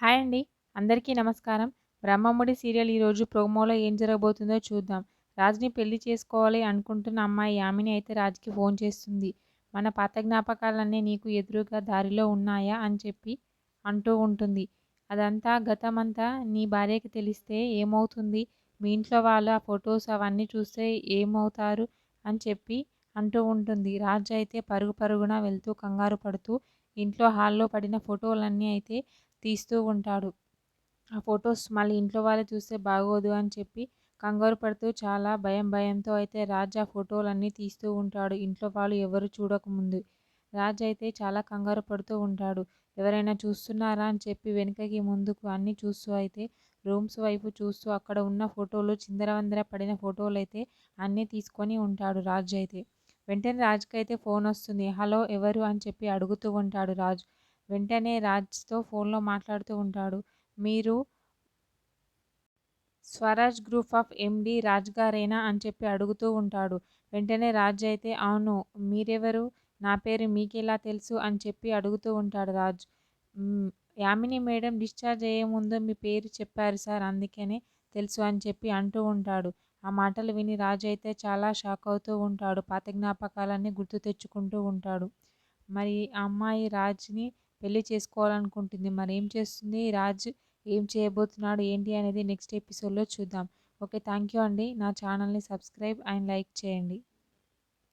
Hi అండి. అందరికీ నమస్కారం. 'బ్రహ్మముడి' సీరియల్ ఈరోజు ప్రోమోలో ఏం జరగబోతుందో చూద్దాం. రాజ్‌ని పెళ్లి చేసుకోవాలి అనుకుంటున్న అమ్మాయి యామిని అయితే రాజ్‌కి ఫోన్ చేస్తుంది. మన పాత జ్ఞాపకాలన్నీ నీకు ఎదురుగా దారిలో ఉన్నాయా అని చెప్పి అంటూ ఉంటుంది. అదంతా గతమంతా నీ భార్యకి తెలిస్తే ఏమవుతుంది? మీ ఇంట్లో వాళ్ళు ఆ ఫోటోస్ అవన్నీ చూస్తే ఏమవుతారు? అని చెప్పి అంటూ ఉంటుంది. రాజ్ అయితే పరుగు పరుగున వెళ్తూ కంగారు పడుతూ ఇంట్లో హాల్‌లో పడిన ఫోటోలన్నీ అయితే తీస్తూ ఉంటాడు. ఆ ఫోటోస్ మళ్ళీ ఇంట్లో వాళ్ళు చూస్తే బాగోదు అని చెప్పి కంగారు పడుతూ చాలా భయంతో అయితే రాజ్ ఆ ఫోటోలన్నీ తీస్తూ ఉంటాడు. ఇంట్లో వాళ్ళు ఎవరు చూడకముందు. రాజ్ అయితే చాలా కంగారు పడుతూ ఉంటాడు. ఎవరైనా చూస్తున్నారా అని చెప్పి వెనుకకి ముందుకు అన్నీ చూస్తూ అయితే రూమ్స్ వైపు చూస్తూ అక్కడ ఉన్న ఫోటోలు చిందరవందర పడిన ఫోటోలైతే అన్నీ తీసుకొని ఉంటాడు రాజ్ అయితే. వెంటనే రాజ్‌కైతే ఫోన్ వస్తుంది. హలో ఎవరు అని చెప్పి అడుగుతూ ఉంటాడు రాజ్. వెంటనే రాజ్‌తో ఫోన్‌లో మాట్లాడుతూ ఉంటాడు. మీరు Swaraj group of MD Raj గారేనా అని చెప్పి అడుగుతూ ఉంటాడు. వెంటనే రాజ్ అయితే అవును. మీరెవరు? నా పేరు మీకెలా తెలుసు? అని చెప్పి అడుగుతూ ఉంటాడు రాజ్. హ్మ్. యామిని మేడం డిశ్చార్జ్ అయ్యే ముందు మీ పేరు చెప్పారు సార్. అందుకనే తెలుసు అని చెప్పి అంటూ ఉంటాడు. ఆ మాటలు విని రాజ్ అయితే చాలా షాక్ అవుతూ ఉంటాడు. పాత జ్ఞాపకాలన్నీ గుర్తు తెచ్చుకుంటూ ఉంటాడు. మరి ఆ అమ్మాయి రాజ్‌ని పెళ్లి చేసుకోవాలనుకుంటుంది. మరేం చేస్తుంది? రాజ్ ఏం చేయబోతున్నాడు? ఏంటి అనేది నెక్స్ట్ ఎపిసోడ్‌లో చూద్దాం. ఓకే. థ్యాంక్ యూ అండి. నా ఛానల్‌ని సబ్స్క్రైబ్ అండ్ లైక్ చేయండి.